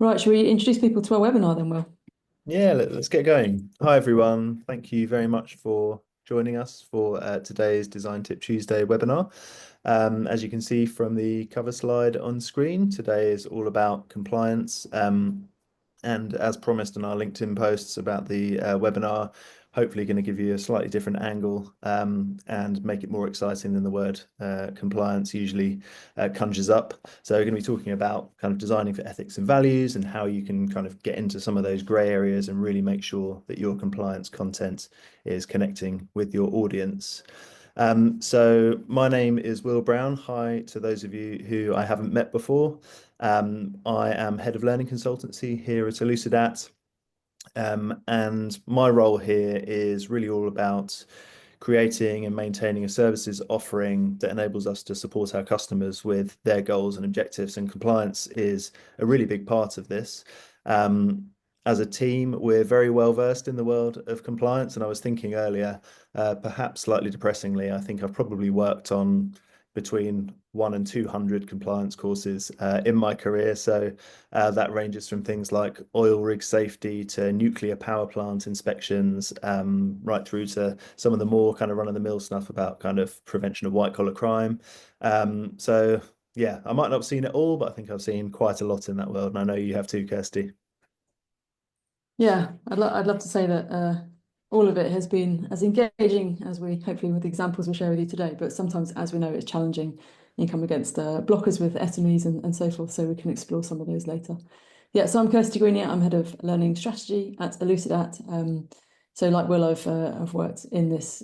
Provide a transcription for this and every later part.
Right, shall we introduce people to our webinar then, Will? Yeah, let's get going. Hi, everyone. Thank you very much for joining us for today's Design Tip Tuesday webinar. As you can see from the cover slide on screen, today is all about compliance. And as promised in our LinkedIn posts about the webinar, hopefully going to give you a slightly different angle and make it more exciting than the word compliance usually conjures up. So we're going to be talking about kind of designing for ethics and values and how you can kind of get into some of those grey areas and really make sure that your compliance content is connecting with your audience. So my name is Will Brown. Hi to those of you who I haven't met before. I am head of learning consultancy here at Elucidat. And my role here is really all about creating and maintaining a services offering that enables us to support our customers with their goals and objectives. And compliance is a really big part of this. As a team, we're very well versed in the world of compliance. And I was thinking earlier, perhaps slightly depressingly, I think I've probably worked on between 1 and 200 compliance courses in my career. So that ranges from things like oil rig safety to nuclear power plant inspections, right through to some of the more kind of run-of-the-mill stuff about kind of prevention of white-collar crime. So yeah, I might not have seen it all, but I think I've seen quite a lot in that world, and I know you have too, Kirsty. Yeah, I'd love to say that all of it has been as engaging as we hopefully with the examples we'll share with you today. But sometimes, as we know, it's challenging. You come against blockers with SMEs and so forth, so we can explore some of those later. Yeah, so I'm Kirstie Greany. I'm head of learning strategy at Elucidat. So like Will, I've worked in this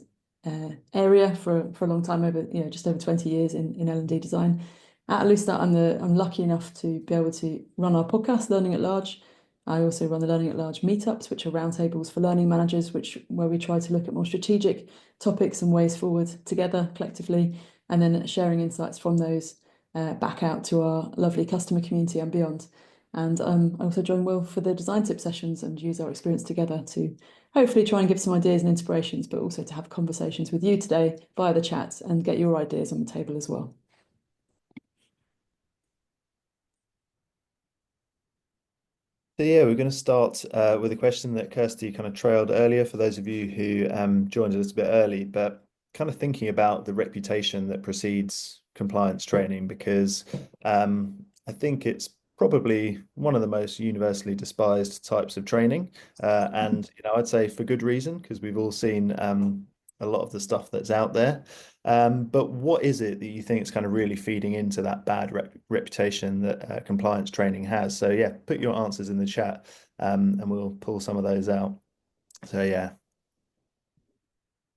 area for a long time, over just over 20 years in L&D design. At Elucidat, I'm lucky enough to be able to run our podcast, Learning at Large. I also run the Learning at Large meetups, which are roundtables for learning managers, where we try to look at more strategic topics and ways forward together collectively, and then sharing insights from those back out to our lovely customer community and beyond. And I also join Will for the design tip sessions and use our experience together to hopefully try and give some ideas and inspirations, but also to have conversations with you today via the chat and get your ideas on the table as well. So yeah, we're going to start with a question that Kirsty kind of trailed earlier for those of you who joined a little bit early, but kind of thinking about the reputation that precedes compliance training, because I think it's probably one of the most universally despised types of training. And I'd say for good reason, because we've all seen a lot of the stuff that's out there. But what is it that you think is kind of really feeding into that bad reputation that compliance training has? So yeah, put your answers in the chat and we'll pull some of those out. So yeah,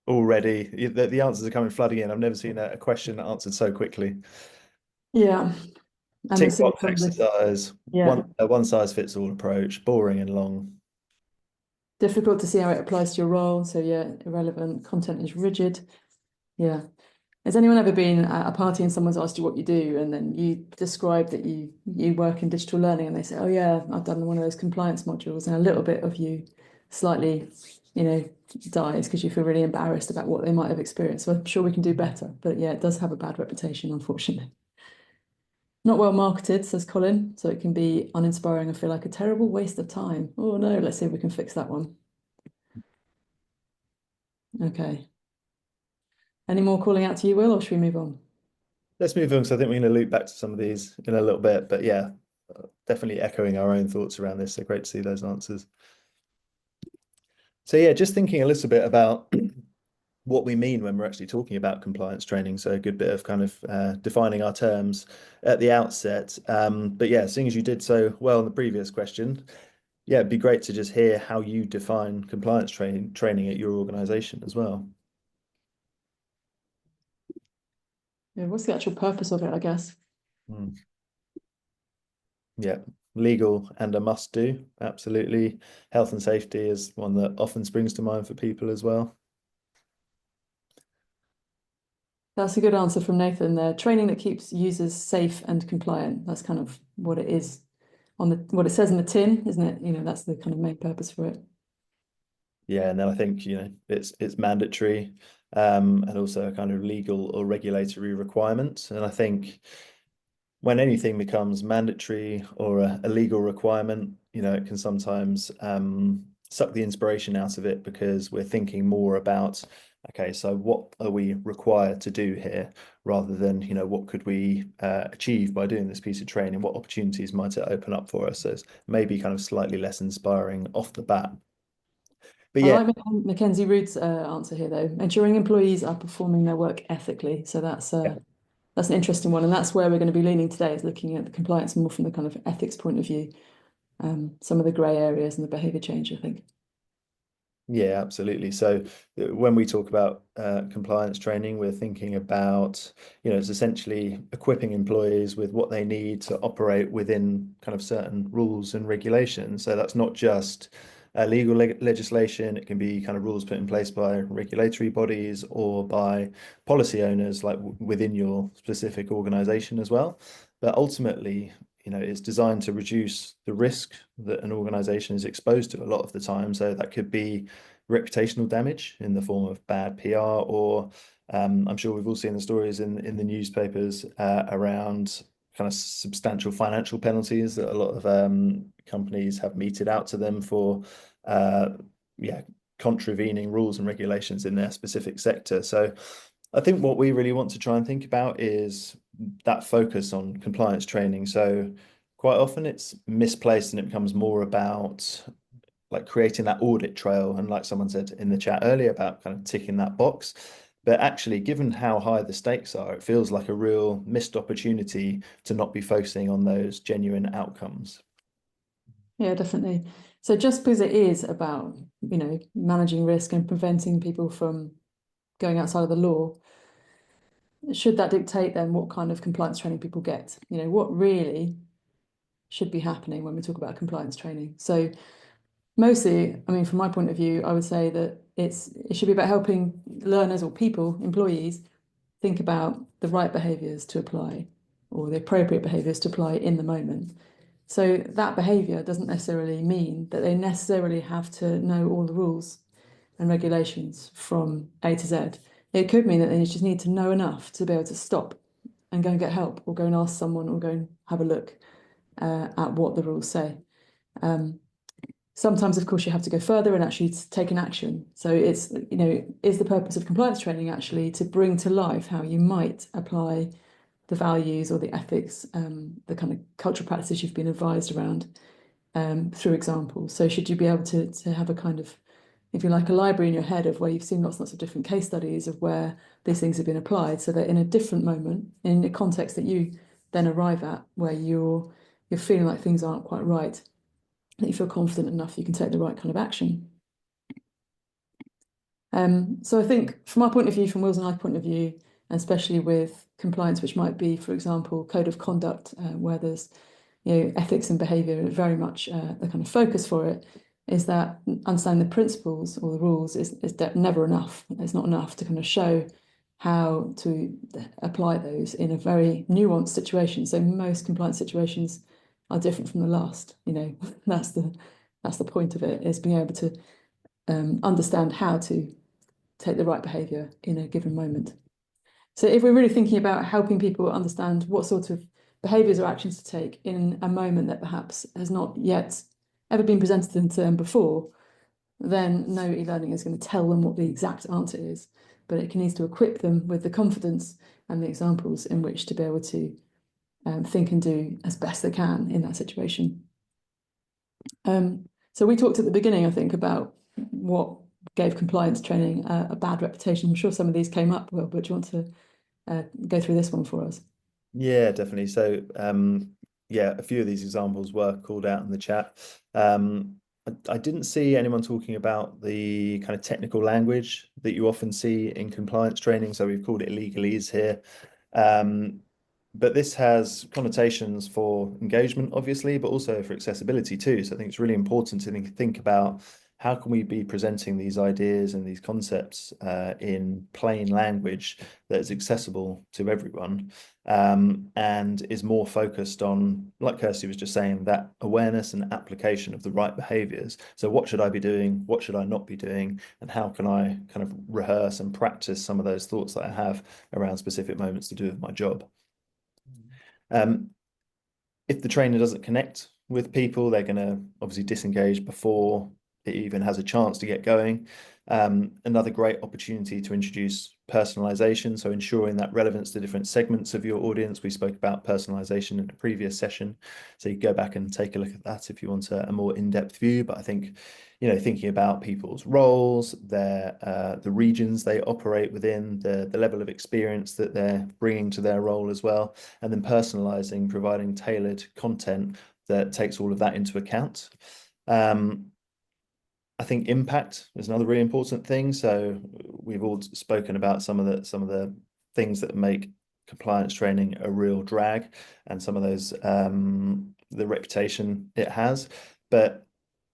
already the answers are coming flooding in. I've never seen a question answered so quickly. Yeah, and Tick it's box from the exercise, yeah. one size fits all approach, boring and long. Difficult to see how it applies to your role. So yeah, irrelevant. Content is rigid. Yeah. Has anyone ever been at a party and someone's asked you what you do, and then you describe that you work in digital learning, and they say, "Oh yeah, I've done one of those compliance modules," and a little bit of you slightly, dies because you feel really embarrassed about what they might have experienced. So I'm sure we can do better. But yeah, it does have a bad reputation, unfortunately. Not well marketed, says Colin, so it can be uninspiring and feel like a terrible waste of time. Oh no, let's see if we can fix that one. Okay. Any more calling out to you, Will, or should we move on? Let's move on because I think we're going to loop back to some of these in a little bit. But yeah, definitely echoing our own thoughts around this. So great to see those answers. So yeah, just thinking a little bit about what we mean when we're actually talking about compliance training. So a good bit of kind of defining our terms at the outset. But yeah, seeing as you did so well in the previous question, yeah, it'd be great to just hear how you define compliance training at your organization as well. Yeah, what's the actual purpose of it, I guess? Mm. Yeah, legal and a must do. Absolutely. Health and safety is one that often springs to mind for people as well. That's a good answer from Nathan there. Training that keeps users safe and compliant. That's kind of what it is on what it says in the tin, isn't it? That's the kind of main purpose for it. Yeah, and then I think, it's mandatory and also a kind of legal or regulatory requirement. And I think when anything becomes mandatory or a legal requirement, it can sometimes suck the inspiration out of it because we're thinking more about, okay, so what are we required to do here rather than, what could we achieve by doing this piece of training? What opportunities might it open up for us? So it's maybe kind of slightly less inspiring off the bat. But I yeah, like Mackenzie Root's answer here, though. Ensuring employees are performing their work ethically. So that's an interesting one, and that's where we're going to be leaning today, is looking at the compliance more from the kind of ethics point of view. Some of the grey areas and the behaviour change, I think. Yeah, absolutely. So when we talk about compliance training, we're thinking about, it's essentially equipping employees with what they need to operate within kind of certain rules and regulations. So that's not just legal legislation. It can be kind of rules put in place by regulatory bodies or by policy owners, like within your specific organization as well. But ultimately, it's designed to reduce the risk that an organization is exposed to a lot of the time. So that could be reputational damage in the form of bad PR, or I'm sure we've all seen the stories in the newspapers around kind of substantial financial penalties that a lot of companies have meted out to them for yeah, contravening rules and regulations in their specific sector. So I think what we really want to try and think about is that focus on compliance training. So quite often it's misplaced and it becomes more about like creating that audit trail, and like someone said in the chat earlier about kind of ticking that box. But actually, given how high the stakes are, it feels like a real missed opportunity to not be focusing on those genuine outcomes. Yeah, definitely. So just because it is about, managing risk and preventing people from going outside of the law, should that dictate then what kind of compliance training people get? What really should be happening when we talk about compliance training? So mostly, I mean, from my point of view, I would say that it should be about helping learners or people, employees, think about the right behaviours to apply or the appropriate behaviours to apply in the moment. So that behaviour doesn't necessarily mean that they necessarily have to know all the rules and regulations from A to Z. It could mean that they just need to know enough to be able to stop and go and get help, or go and ask someone, or go and have a look at what the rules say. Sometimes, of course, you have to go further and actually take an action. So it's, is the purpose of compliance training actually to bring to life how you might apply the values or the ethics, the kind of cultural practices you've been advised around through examples. So should you be able to have a kind of, if you like, a library in your head of where you've seen lots and lots of different case studies of where these things have been applied, so that in a different moment, in a context that you then arrive at, where you're feeling like things aren't quite right, that you feel confident enough you can take the right kind of action. So I think from our point of view, from Will's and I's point of view, and especially with compliance, which might be, for example, code of conduct, where there's ethics and behaviour very much the kind of focus for it, is that understanding the principles or the rules is never enough. It's not enough to kind of show how to apply those in a very nuanced situation. So most compliance situations are different from the last. That's the point of it, is being able to understand how to take the right behaviour in a given moment. So if we're really thinking about helping people understand what sort of behaviours or actions to take in a moment that perhaps has not yet ever been presented to them before, then no e-learning is going to tell them what the exact answer is, but it needs to equip them with the confidence and the examples in which to be able to think and do as best they can in that situation. So we talked at the beginning, I think, about what gave compliance training a bad reputation. I'm sure some of these came up, Will, but do you want to go through this one for us? Yeah, definitely. So, yeah, a few of these examples were called out in the chat. I didn't see anyone talking about the kind of technical language that you often see in compliance training. So we've called it legalese here. But this has connotations for engagement, obviously, but also for accessibility too. So I think it's really important to think about how can we be presenting these ideas and these concepts in plain language that is accessible to everyone, and is more focused on, like Kirstie was just saying, that awareness and application of the right behaviors. So what should I be doing? What should I not be doing? And how can I kind of rehearse and practice some of those thoughts that I have around specific moments to do with my job? If the trainer doesn't connect with people, they're going to obviously disengage before it even has a chance to get going. Another great opportunity to introduce personalization, so ensuring that relevance to different segments of your audience. We spoke about personalization in a previous session, so you go back and take a look at that if you want a more in-depth view. But I think, thinking about people's roles, the regions they operate within, the level of experience that they're bringing to their role as well, and then personalizing, providing tailored content that takes all of that into account. I think impact is another really important thing. So we've all spoken about some of the things that make compliance training a real drag, and some of those the reputation it has. But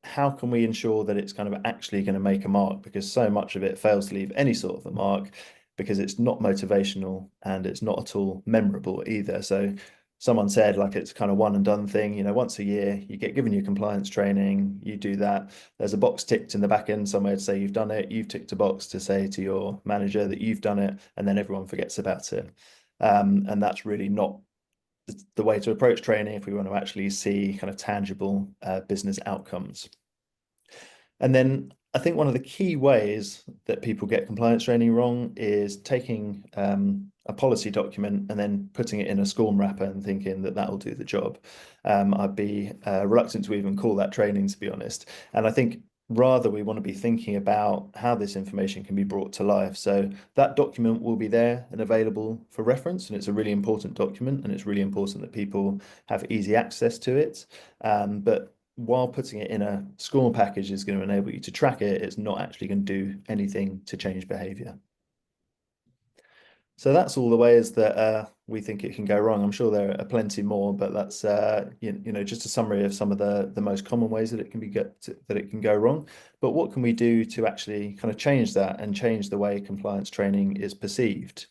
how can we ensure that it's kind of actually going to make a mark? Because so much of it fails to leave any sort of a mark, because it's not motivational and it's not at all memorable either. So someone said, like, it's kind of one and done thing, once a year you get given your compliance training, you do that, there's a box ticked in the back end somewhere to say you've done it, you've ticked a box to say to your manager that you've done it, and then everyone forgets about it. And that's really not the way to approach training if we want to actually see kind of tangible business outcomes. And then I think one of the key ways that people get compliance training wrong is taking a policy document and then putting it in a SCORM wrapper and thinking that that will do the job. I'd be reluctant to even call that training, to be honest. And I think rather we want to be thinking about how this information can be brought to life. So that document will be there and available for reference, and it's a really important document, and it's really important that people have easy access to it. But while putting it in a SCORM package is going to enable you to track it, it's not actually going to do anything to change behavior. So that's all the ways that we think it can go wrong. I'm sure there are plenty more, but that's just a summary of some of the most common ways that it can go wrong. But what can we do to actually kind of change that and change the way compliance training is perceived?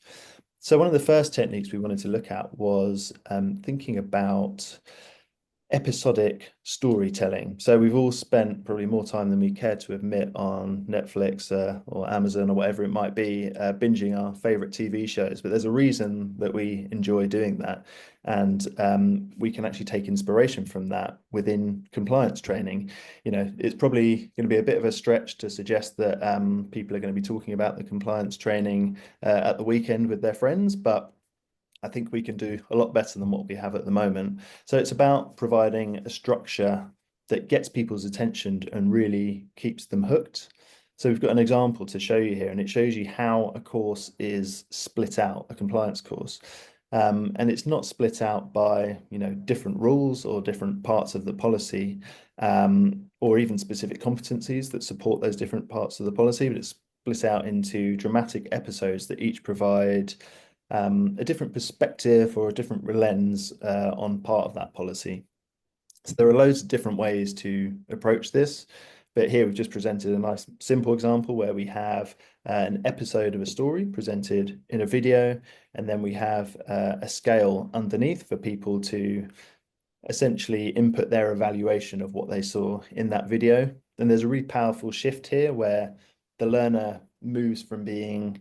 So one of the first techniques we wanted to look at was thinking about episodic storytelling. So we've all spent probably more time than we care to admit on Netflix or Amazon or whatever it might be, binging our favorite TV shows. But there's a reason that we enjoy doing that. And we can actually take inspiration from that within compliance training. It's probably going to be a bit of a stretch to suggest that people are going to be talking about the compliance training at the weekend with their friends, but I think we can do a lot better than what we have at the moment. So it's about providing a structure that gets people's attention and really keeps them hooked. So we've got an example to show you here, and it shows you how a course is split out, a compliance course. And it's not split out by, different rules or different parts of the policy, or even specific competencies that support those different parts of the policy, but it's split out into dramatic episodes that each provide a different perspective or a different lens on part of that policy. So there are loads of different ways to approach this, but here we've just presented a nice simple example where we have an episode of a story presented in a video, and then we have a scale underneath for people to essentially input their evaluation of what they saw in that video. And there's a really powerful shift here where the learner moves from being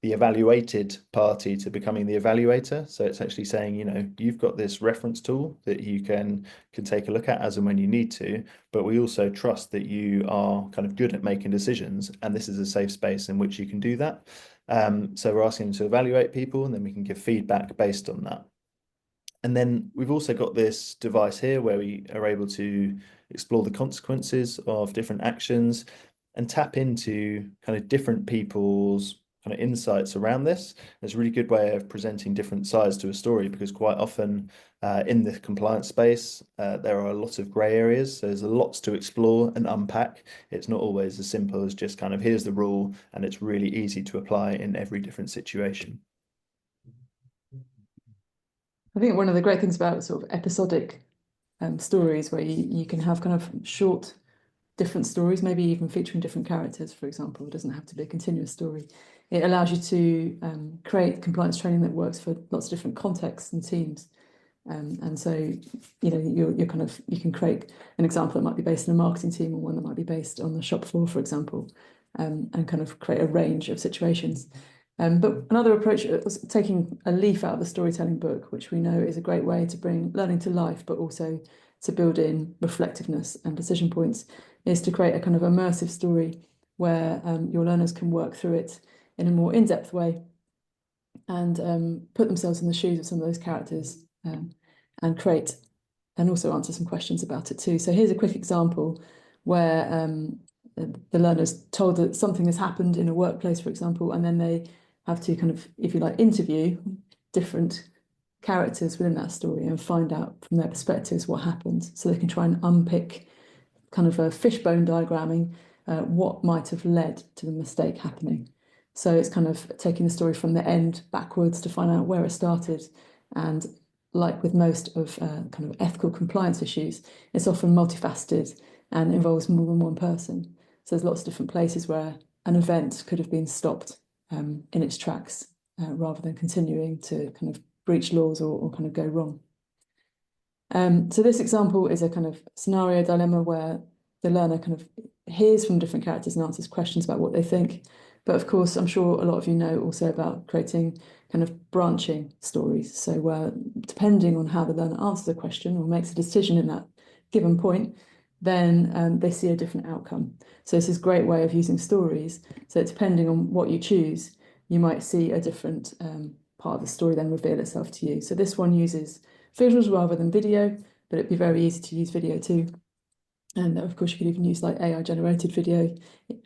the evaluated party to becoming the evaluator. So it's actually saying, you've got this reference tool that you can take a look at as and when you need to, but we also trust that you are kind of good at making decisions, and this is a safe space in which you can do that. So we're asking them to evaluate people, and then we can give feedback based on that. And then we've also got this device here where we are able to explore the consequences of different actions and tap into kind of different people's kind of insights around this. It's a really good way of presenting different sides to a story, because quite often in the compliance space, there are a lot of grey areas. So there's lots to explore and unpack. It's not always as simple as just kind of here's the rule, and it's really easy to apply in every different situation. I think one of the great things about sort of episodic stories where you can have kind of short, different stories, maybe even featuring different characters, for example. It doesn't have to be a continuous story. It allows you to create compliance training that works for lots of different contexts and teams. And so, you're kind of, you can create an example that might be based in a marketing team, or one that might be based on the shop floor, for example, and kind of create a range of situations. But another approach was taking a leaf out of the storytelling book, which we know is a great way to bring learning to life, but also to build in reflectiveness and decision points, is to create a kind of immersive story where your learners can work through it in a more in-depth way and put themselves in the shoes of some of those characters and create and also answer some questions about it too. So here's a quick example where the learner's told that something has happened in a workplace, for example, and then they have to kind of, if you like, interview different characters within that story and find out from their perspectives what happened. So they can try and unpick kind of a fishbone diagramming what might have led to the mistake happening. So it's kind of taking the story from the end backwards to find out where it started. And like with most of kind of ethical compliance issues, it's often multifaceted and involves more than one person. So there's lots of different places where an event could have been stopped in its tracks rather than continuing to kind of breach laws or kind of go wrong. So this example is a kind of scenario dilemma where the learner kind of hears from different characters and answers questions about what they think. But of course, I'm sure a lot of you know also about creating kind of branching stories. So where depending on how the learner answers a question or makes a decision in that given point, then they see a different outcome. So this is a great way of using stories. So depending on what you choose, you might see a different part of the story then reveal itself to you. So this one uses visuals rather than video, but it'd be very easy to use video too. And of course, you could even use like AI generated video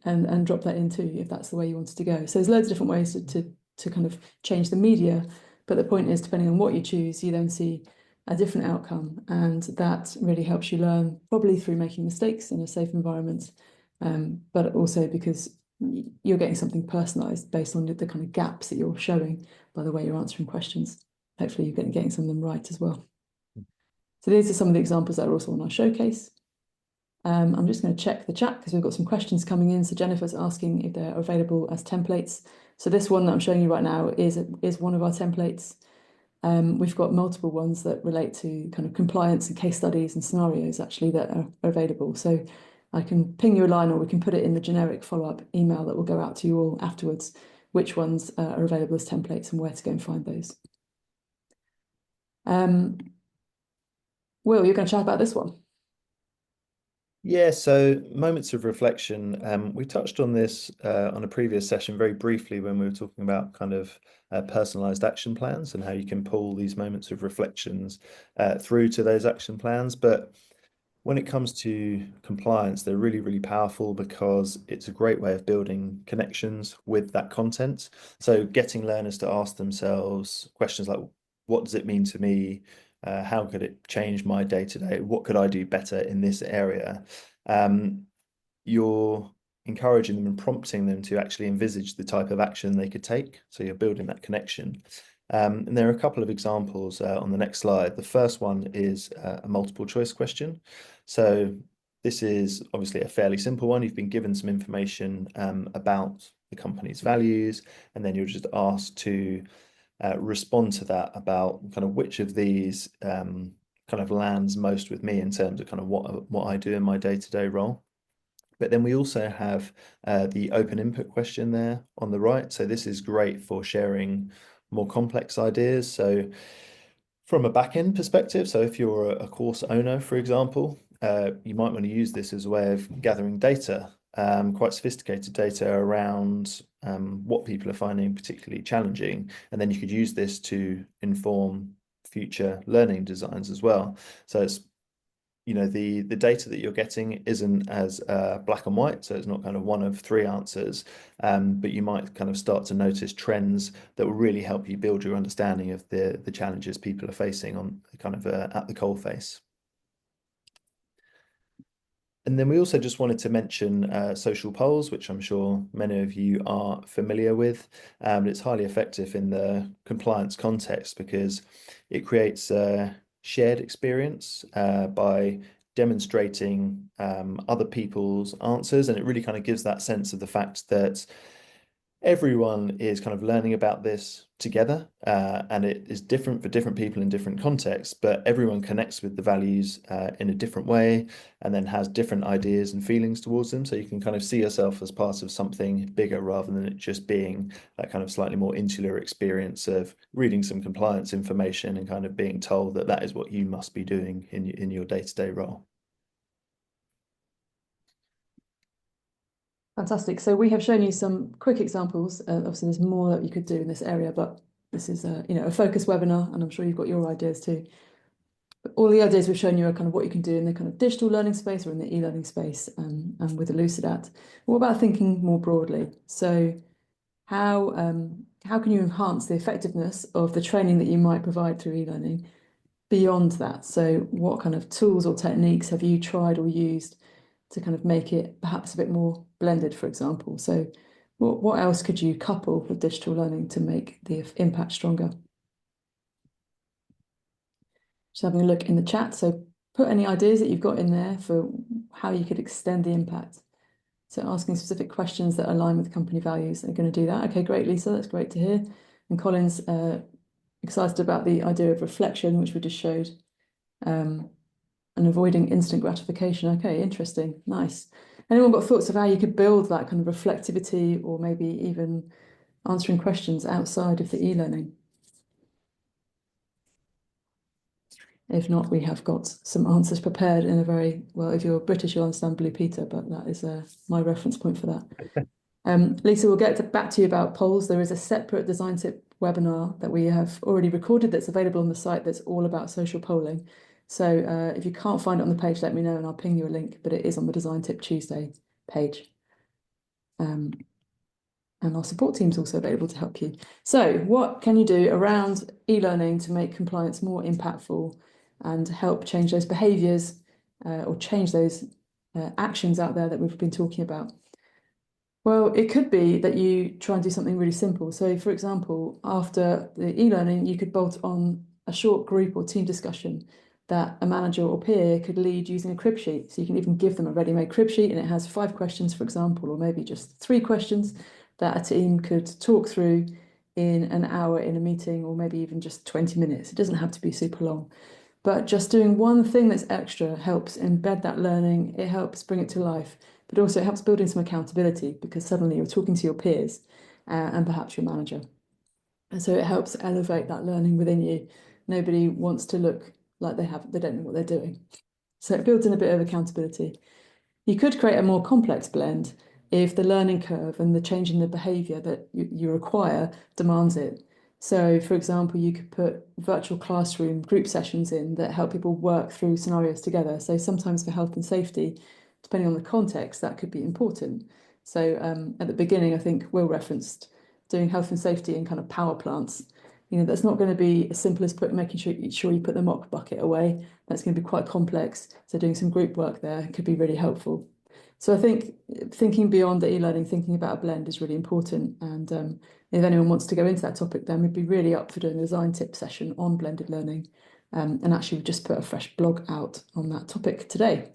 and drop that in too, if that's the way you wanted to go. So there's loads of different ways to kind of change the media. But the point is, depending on what you choose, you then see a different outcome. And that really helps you learn, probably through making mistakes in a safe environment, but also because you're getting something personalized based on the kind of gaps that you're showing by the way you're answering questions. Hopefully you're getting some of them right as well. So these are some of the examples that are also on our showcase. I'm just going to check the chat because we've got some questions coming in. So Jennifer's asking if they're available as templates. So this one that I'm showing you right now is one of our templates. We've got multiple ones that relate to kind of compliance and case studies and scenarios actually that are available. So I can ping you a line or we can put it in the generic follow-up email that will go out to you all afterwards, which ones are available as templates and where to go and find those. Will, you're going to chat about this one. Yeah, so moments of reflection. We touched on this on a previous session very briefly when we were talking about kind of personalized action plans and how you can pull these moments of reflections through to those action plans. But when it comes to compliance, they're really, really powerful because it's a great way of building connections with that content. So getting learners to ask themselves questions like, what does it mean to me? How could it change my day to day? What could I do better in this area? You're encouraging them and prompting them to actually envisage the type of action they could take. So you're building that connection. And there are a couple of examples on the next slide. The first one is a multiple choice question. So this is obviously a fairly simple one. You've been given some information about the company's values, and then you're just asked to respond to that about kind of which of these kind of lands most with me in terms of kind of what I do in my day-to-day role. But then we also have the open input question there on the right. So this is great for sharing more complex ideas. So from a back-end perspective, so if you're a course owner, for example, you might want to use this as a way of gathering data, quite sophisticated data around what people are finding particularly challenging. And then you could use this to inform future learning designs as well. So it's the data that you're getting isn't as black and white, so it's not kind of one of three answers, but you might kind of start to notice trends that will really help you build your understanding of the challenges people are facing on kind of at the coalface. And then we also just wanted to mention social polls, which I'm sure many of you are familiar with. It's highly effective in the compliance context because it creates a shared experience by demonstrating other people's answers. And it really kind of gives that sense of the fact that everyone is kind of learning about this together, and it is different for different people in different contexts, but everyone connects with the values in a different way and then has different ideas and feelings towards them. So you can kind of see yourself as part of something bigger rather than it just being that kind of slightly more insular experience of reading some compliance information and kind of being told that that is what you must be doing in your day-to-day role. Fantastic. So we have shown you some quick examples. Obviously, there's more that you could do in this area, but this is a focus webinar, and I'm sure you've got your ideas too. But all the ideas we've shown you are kind of what you can do in the kind of digital learning space or in the e-learning space, and with Elucidat. What about thinking more broadly? So how can you enhance the effectiveness of the training that you might provide through e-learning beyond that? So what kind of tools or techniques have you tried or used to kind of make it perhaps a bit more blended, for example? So what else could you couple with digital learning to make the impact stronger? Just having a look in the chat. So put any ideas that you've got in there for how you could extend the impact. So asking specific questions that align with company values. They're going to do that. Okay, great, Lisa. That's great to hear. And Colin's excited about the idea of reflection, which we just showed. And avoiding instant gratification. Okay, interesting. Nice. Anyone got thoughts of how you could build that kind of reflectivity or maybe even answering questions outside of the e-learning? If not, we have got some answers prepared in a very, well, if you're British, you'll understand Blue Peter, but that is my reference point for that. Lisa, we'll get back to you about polls. There is a separate design tip webinar that we have already recorded that's available on the site that's all about social polling. So if you can't find it on the page, let me know and I'll ping you a link, but it is on the Design Tip Tuesday page. And our support team's also available to help you. So what can you do around e-learning to make compliance more impactful and help change those behaviours or change those actions out there that we've been talking about? Well, it could be that you try and do something really simple. So, for example, after the e-learning, you could bolt on a short group or team discussion that a manager or peer could lead using a crib sheet. So you can even give them a ready-made crib sheet and it has 5 questions, for example, or maybe just 3 questions that a team could talk through in an hour in a meeting, or maybe even just 20 minutes. It doesn't have to be super long. But just doing one thing that's extra helps embed that learning. It helps bring it to life, but also it helps build in some accountability because suddenly you're talking to your peers and perhaps your manager. And so it helps elevate that learning within you. Nobody wants to look like they don't know what they're doing. So it builds in a bit of accountability. You could create a more complex blend if the learning curve and the change in the behaviour that you require demands it. So, for example, you could put virtual classroom group sessions in that help people work through scenarios together. So sometimes for health and safety, depending on the context, that could be important. So at the beginning, I think Will referenced doing health and safety in kind of power plants. That's not going to be as simple as making sure you put the mop bucket away. That's going to be quite complex. So doing some group work there could be really helpful. So I think thinking beyond the e-learning, thinking about a blend is really important. And if anyone wants to go into that topic, then we'd be really up for doing a design tip session on blended learning. And actually, we've just put a fresh blog out on that topic today.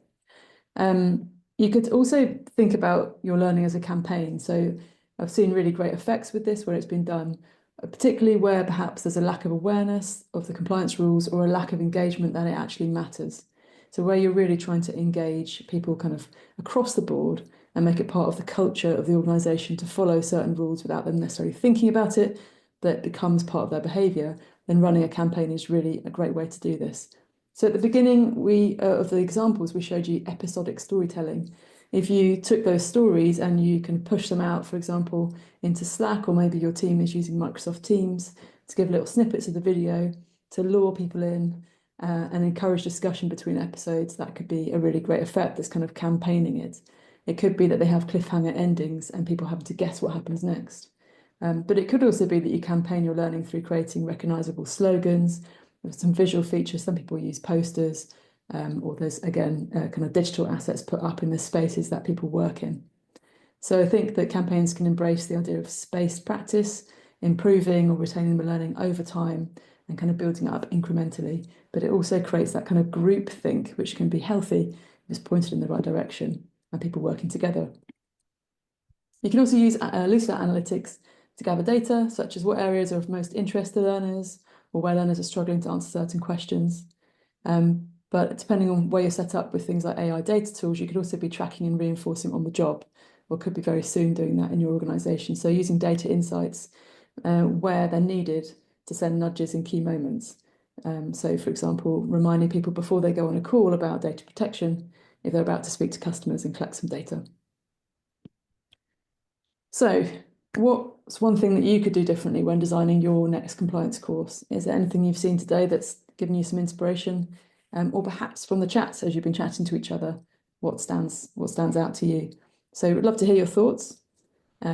You could also think about your learning as a campaign. So I've seen really great effects with this where it's been done, particularly where perhaps there's a lack of awareness of the compliance rules or a lack of engagement that it actually matters. So where you're really trying to engage people kind of across the board and make it part of the culture of the organisation to follow certain rules without them necessarily thinking about it, that becomes part of their behaviour, then running a campaign is really a great way to do this. So at the beginning of the examples, we showed you episodic storytelling. If you took those stories and you can push them out, for example, into Slack, or maybe your team is using Microsoft Teams to give little snippets of the video to lure people in and encourage discussion between episodes, that could be a really great effect that's kind of campaigning it. It could be that they have cliffhanger endings and people having to guess what happens next. But it could also be that you campaign your learning through creating recognisable slogans, with some visual features. Some people use posters, or there's, again, kind of digital assets put up in the spaces that people work in. So I think that campaigns can embrace the idea of spaced practice, improving or retaining the learning over time and kind of building it up incrementally. But it also creates that kind of group think, which can be healthy if it's pointed in the right direction and people working together. You can also use Elucidat analytics to gather data, such as what areas are of most interest to learners or where learners are struggling to answer certain questions. But depending on where you're set up with things like AI data tools, you could also be tracking and reinforcing on the job, or could be very soon doing that in your organization. So using data insights where they're needed to send nudges in key moments. So for example, reminding people before they go on a call about data protection if they're about to speak to customers and collect some data. So what's one thing that you could do differently when designing your next compliance course? Is there anything you've seen today that's given you some inspiration? Or perhaps from the chats as you've been chatting to each other, what stands out to you? So we'd love to hear your thoughts.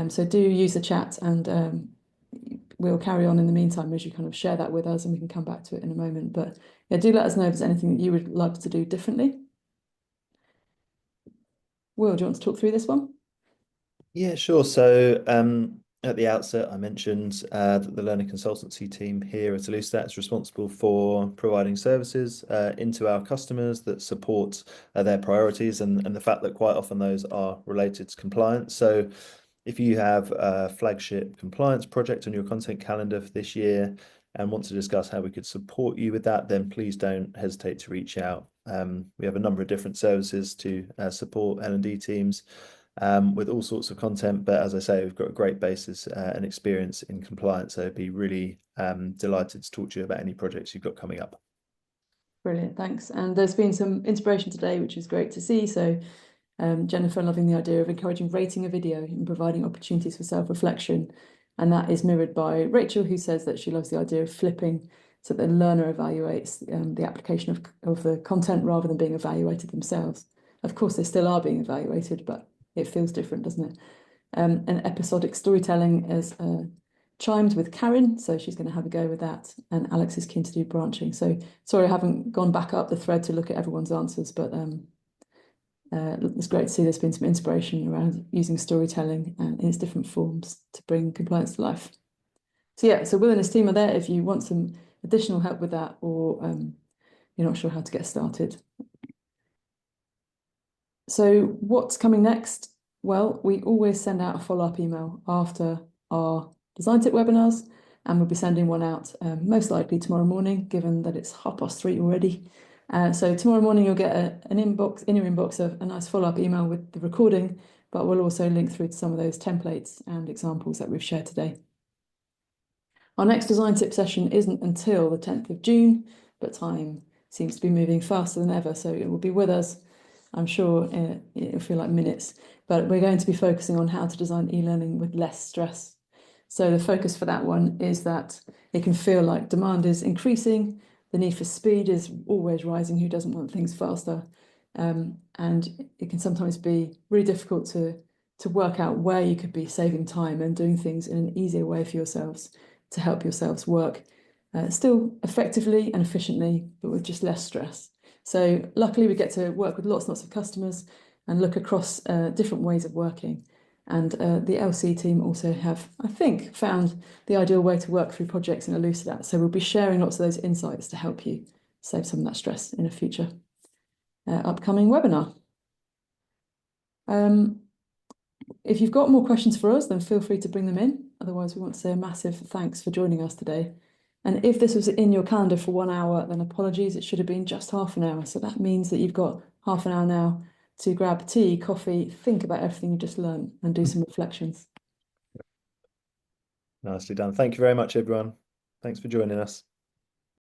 So do use the chat, and we'll carry on in the meantime as you kind of share that with us, and we can come back to it in a moment. But yeah, do let us know if there's anything that you would like to do differently. Will, do you want to talk through this one? Yeah, sure. So at the outset, I mentioned that the learning consultancy team here at Elucidat is responsible for providing services into our customers that support their priorities, and the fact that quite often those are related to compliance. So if you have a flagship compliance project on your content calendar for this year and want to discuss how we could support you with that, then please don't hesitate to reach out. We have a number of different services to support L&D teams with all sorts of content. But as I say, we've got a great basis and experience in compliance. So I'd be really delighted to talk to you about any projects you've got coming up. Brilliant, thanks. And there's been some inspiration today, which is great to see. So Jennifer loving the idea of encouraging rating a video and providing opportunities for self-reflection. And that is mirrored by Rachel, who says that she loves the idea of flipping so that the learner evaluates the application of the content rather than being evaluated themselves. Of course, they still are being evaluated, but it feels different, doesn't it? And episodic storytelling is chimed with Karen, so she's going to have a go with that. And Alex is keen to do branching. So sorry, I haven't gone back up the thread to look at everyone's answers, but it's great to see there's been some inspiration around using storytelling in its different forms to bring compliance to life. So yeah, so Will and his team are there if you want some additional help with that, or you're not sure how to get started. So what's coming next? Well, we always send out a follow-up email after our design tip webinars, and we'll be sending one out most likely tomorrow morning, given that it's 3:30 already. So tomorrow morning you'll get an inbox in your inbox of a nice follow-up email with the recording, but we'll also link through to some of those templates and examples that we've shared today. Our next design tip session isn't until the 10th of June, but time seems to be moving faster than ever, so it will be with us. I'm sure it'll feel like minutes, but we're going to be focusing on how to design e-learning with less stress. So the focus for that one is that it can feel like demand is increasing, the need for speed is always rising, who doesn't want things faster? And it can sometimes be really difficult to work out where you could be saving time and doing things in an easier way for yourselves to help yourselves work still effectively and efficiently, but with just less stress. So luckily we get to work with lots and lots of customers and look across different ways of working. And the LC team also have, I think, found the ideal way to work through projects in Elucidat. So we'll be sharing lots of those insights to help you save some of that stress in a future upcoming webinar. If you've got more questions for us, then feel free to bring them in. Otherwise, we want to say a massive thanks for joining us today. And if this was in your calendar for 1 hour, then apologies, it should have been just half an hour. So that means that you've got half an hour now to grab tea, coffee, think about everything you just learned and do some reflections. Nicely done. Thank you very much, everyone. Thanks for joining us.